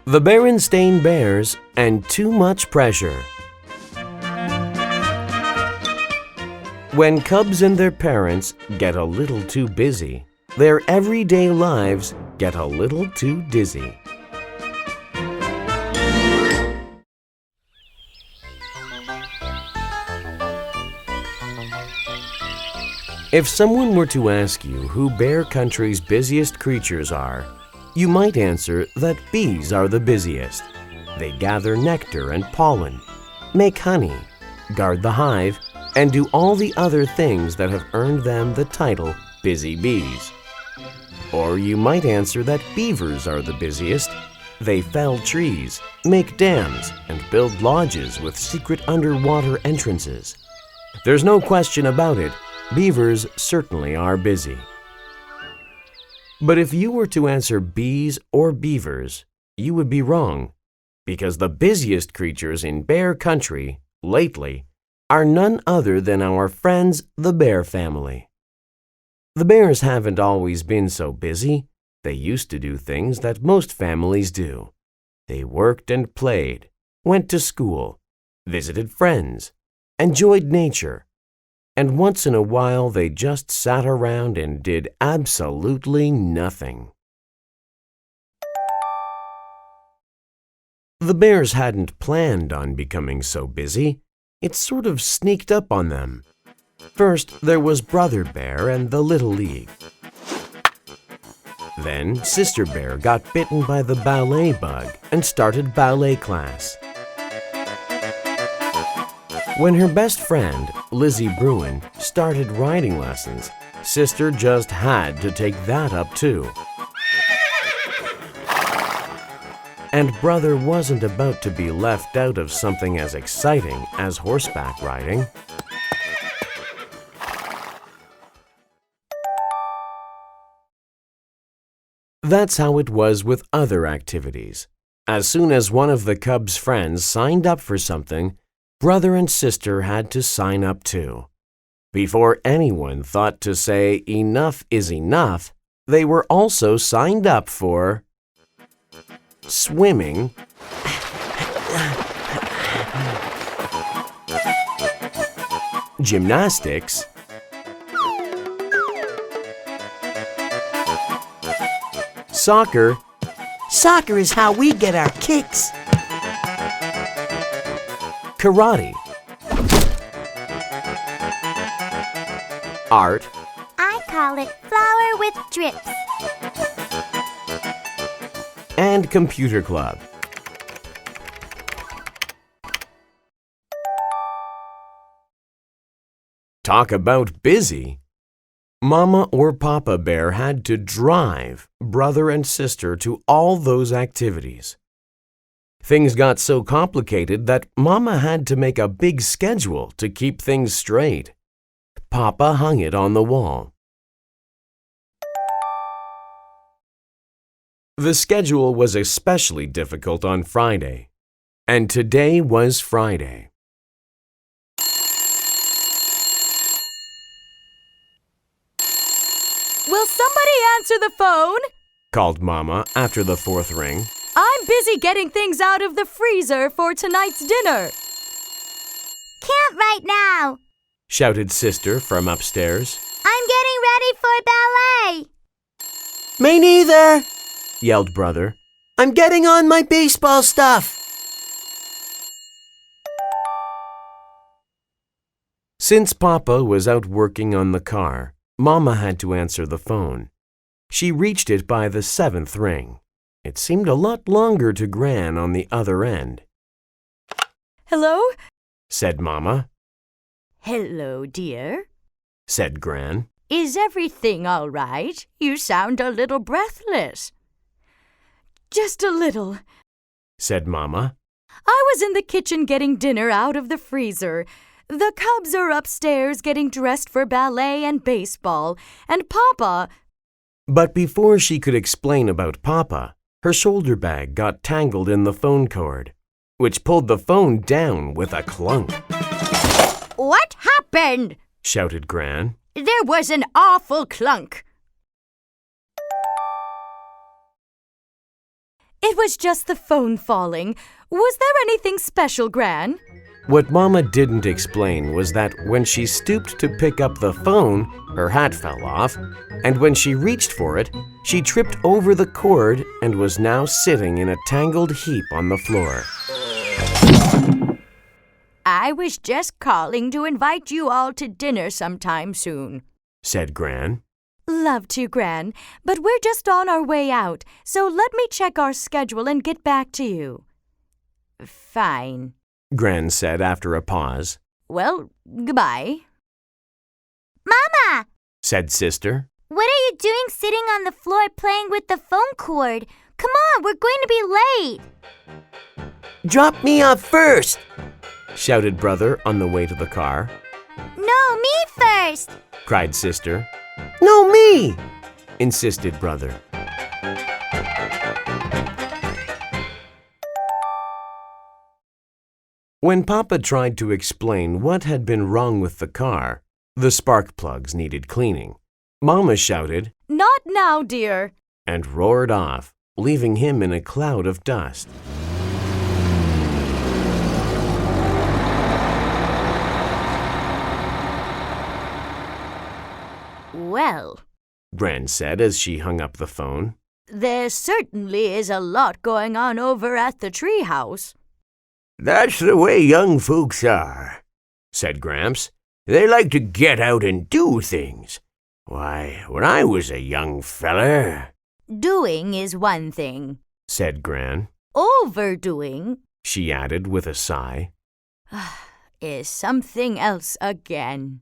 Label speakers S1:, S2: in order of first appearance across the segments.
S1: The Berenstain Bears and Too Much Pressure. When cubs and their parents get a little too busy, their everyday lives get a little too dizzy. If someone were to ask you who Bear Country's busiest creatures are, you might answer that bees are the busiest. They gather nectar and pollen, make honey, guard the hive, and do all the other things that have earned them the title busy bees. Or you might answer that beavers are the busiest. They fell trees, make dams, and build lodges with secret underwater entrances. There's no question about it, beavers certainly are busy. But if you were to answer bees or beavers, you would be wrong, because the busiest creatures in Bear Country, lately, are none other than our friends the bear family. The bears haven't always been so busy. They used to do things that most families do. They worked and played, went to school, visited friends, enjoyed nature, and once in a while they just sat around and did absolutely nothing. The bears hadn't planned on becoming so busy. It sort of sneaked up on them. First, there was Brother Bear and the Little League. Then, Sister Bear got bitten by the ballet bug and started ballet class. When her best friend, Lizzie Bruin, started riding lessons, Sister just had to take that up too. And Brother wasn't about to be left out of something as exciting as horseback riding. That's how it was with other activities. As soon as one of the cubs' friends signed up for something, Brother and Sister had to sign up too. Before anyone thought to say enough is enough, they were also signed up for swimming, gymnastics, soccer.
S2: Soccer is how we get our kicks.
S1: Karate, art,
S3: I call it flower with drips.
S1: and computer club. Talk about busy! Mama or Papa Bear had to drive Brother and Sister to all those activities. Things got so complicated that Mama had to make a big schedule to keep things straight. Papa hung it on the wall. The schedule was especially difficult on Friday, and today was Friday.
S4: Will somebody answer the phone?
S1: Called Mama after the fourth ring.
S4: I'm busy getting things out of the freezer for tonight's dinner.
S3: Can't right now.
S1: Shouted Sister from upstairs.
S3: I'm getting ready for ballet.
S2: Me neither,
S1: Yelled Brother.
S2: I'm getting on my baseball stuff.
S1: Since Papa was out working on the car, Mama had to answer the phone. She reached it by the seventh ring. It seemed a lot longer to Gran on the other end.
S4: Hello?
S1: Said Mama.
S4: Hello, dear.
S1: Said Gran.
S4: Is everything all right? You sound a little breathless. Just a little.
S1: Said Mama.
S4: I was in the kitchen getting dinner out of the freezer. The cubs are upstairs getting dressed for ballet and baseball, and Papa…
S1: But before she could explain about Papa, her shoulder bag got tangled in the phone cord, which pulled the phone down with a clunk.
S4: What happened?
S1: Shouted Gran.
S4: There was an awful clunk. It was just the phone falling. Was there anything special, Gran?
S1: What Mama didn't explain was that when she stooped to pick up the phone, her hat fell off, and when she reached for it, she tripped over the cord and was now sitting in a tangled heap on the floor.
S4: I was just calling to invite you all to dinner sometime soon,
S1: said Gran.
S4: Love to, Gran, but we're just on our way out, so let me check our schedule and get back to you. Fine,
S1: Gran said after a pause.
S4: Well, goodbye.
S3: Mama!
S1: Said Sister.
S3: What are you doing sitting on the floor playing with the phone cord? Come on, we're going to be late.
S2: Drop me off first.
S1: Shouted Brother on the way to the car.
S3: No, me first.
S1: Cried Sister.
S2: No, me.
S1: Insisted Brother. When Papa tried to explain what had been wrong with the car, the spark plugs needed cleaning, Mama shouted,
S4: Not now, dear,
S1: and roared off, leaving him in a cloud of dust.
S4: Well,
S1: Gran said as she hung up the phone.
S4: There certainly is a lot going on over at the treehouse.
S5: That's the way young folks are,
S1: Said Gramps.
S5: They like to get out and do things. Why, when I was a young feller...
S4: Doing is one thing.
S1: Said Gran.
S4: Overdoing,
S1: She added with a sigh.
S4: is something else again.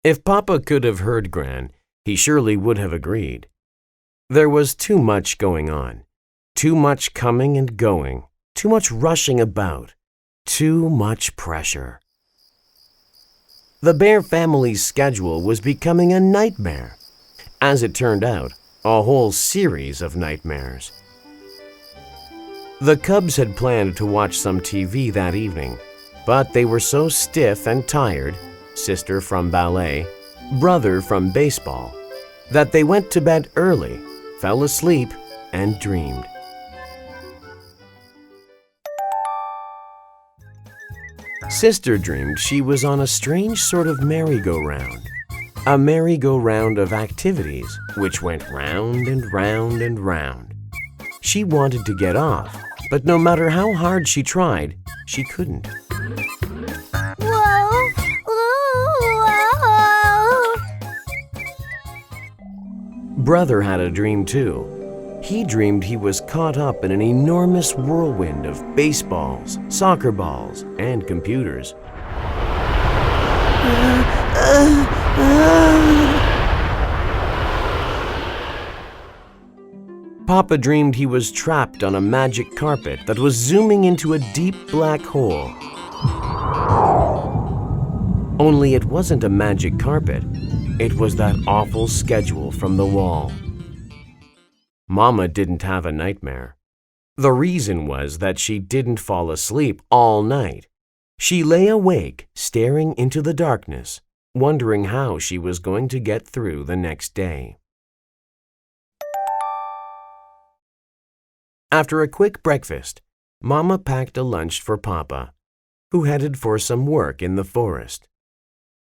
S1: If Papa could have heard Gran, he surely would have agreed. There was too much going on, too much coming and going, too much rushing about, too much pressure. The Bear family's schedule was becoming a nightmare. As it turned out, a whole series of nightmares. The Cubs had planned to watch some TV that evening, but they were so stiff and tired, Sister from ballet, Brother from baseball, that they went to bed early, fell asleep, and dreamed. Sister dreamed she was on a strange sort of merry-go-round, a merry-go-round of activities which went round and round and round. She wanted to get off, but no matter how hard she tried, she couldn't.
S3: Whoa! Whoa!
S1: Brother had a dream too. He dreamed he was caught up in an enormous whirlwind of baseballs, soccer balls, and computers. Papa dreamed he was trapped on a magic carpet that was zooming into a deep black hole. Only it wasn't a magic carpet. It was that awful schedule from the wall. Mama didn't have a nightmare. The reason was that she didn't fall asleep all night. She lay awake, staring into the darkness, wondering how she was going to get through the next day. After a quick breakfast, Mama packed a lunch for Papa, who headed for some work in the forest.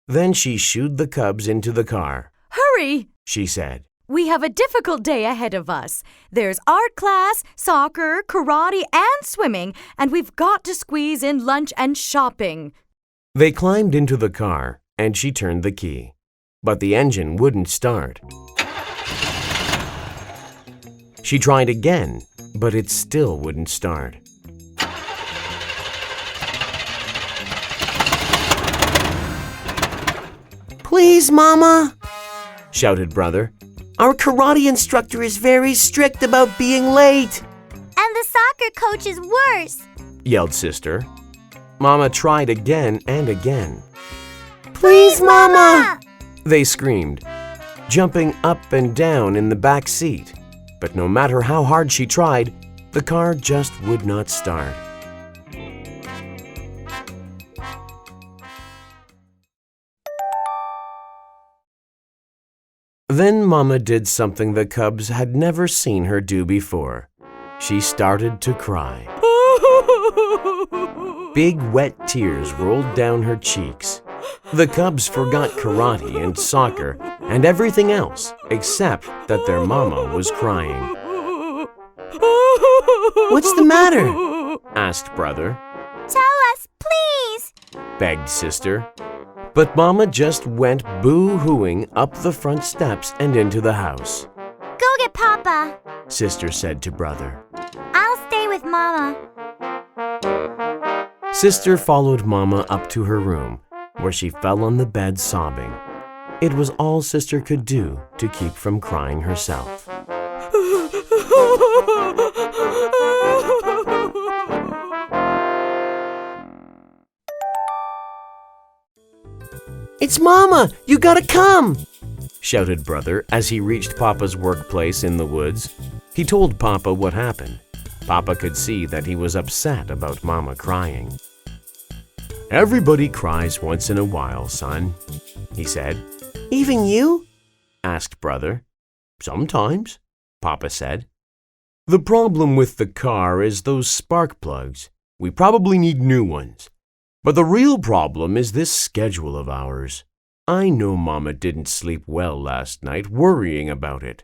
S1: Then she shooed the Cubs into the car.
S4: Hurry,
S1: she said.
S4: We have a difficult day ahead of us. There's art class, soccer, karate, and swimming, and we've got to squeeze in lunch and shopping.
S1: They climbed into the car, and she turned the key. But the engine wouldn't start. She tried again, but it still wouldn't start.
S2: Please, Mama,
S1: shouted Brother.
S2: Our karate instructor is very strict about being late.
S3: And the soccer coach is worse,
S1: yelled Sister. Mama tried again and again.
S2: Please, Mama!
S1: They screamed, jumping up and down in the back seat. But no matter how hard she tried, the car just would not start. Then Mama did something the Cubs had never seen her do before. she started to cry. Big wet tears rolled down her cheeks. The cubs forgot karate and soccer and everything else except that their mama was crying.
S2: What's the matter?
S1: Asked brother.
S3: Tell us, please.
S1: Begged sister. But mama just went boo-hooing up the front steps and into the house.
S3: Go get Papa.
S1: Sister said to brother.
S3: I'll stay with Mama.
S1: Sister followed mama up to her room, where she fell on the bed sobbing. It was all sister could do to keep from crying herself.
S2: It's Mama! You gotta come!
S1: Shouted brother as he reached Papa's workplace in the woods. He told Papa what happened. Papa could see that he was upset about Mama crying. Everybody cries once in a while, son, he said.
S2: Even you?
S1: Asked brother. Sometimes, Papa said. The problem with the car is those spark plugs. We probably need new ones. But the real problem is this schedule of ours. I know Mama didn't sleep well last night, worrying about it.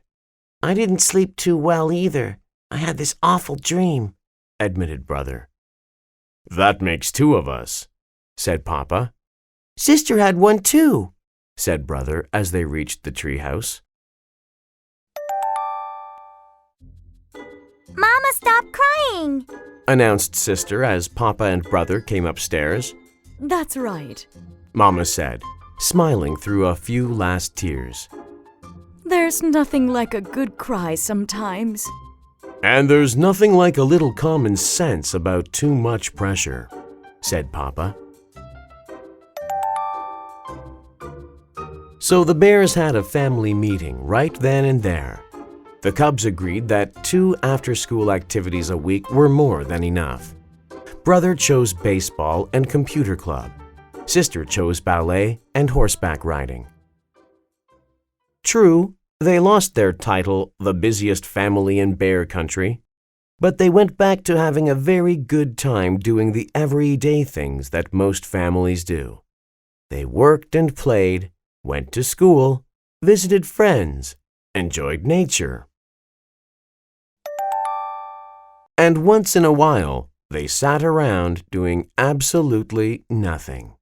S2: I didn't sleep too well either. I had this awful dream,
S1: admitted brother. That makes two of us, said Papa.
S2: Sister had one too,
S1: said brother as they reached the treehouse.
S3: Mama, stop crying,
S1: announced sister as Papa and brother came upstairs.
S4: That's right,
S1: Mama said, smiling through a few last tears.
S4: There's nothing like a good cry sometimes.
S1: And there's nothing like a little common sense about too much pressure, said Papa. So the Bears had a family meeting right then and there. The Cubs agreed that 2 after-school activities a week were more than enough. Brother chose baseball and computer club. Sister chose ballet and horseback riding. True, they lost their title, the busiest family in Bear Country, but they went back to having a very good time doing the everyday things that most families do. They worked and played, went to school, visited friends, enjoyed nature. And once in a while, they sat around doing absolutely nothing.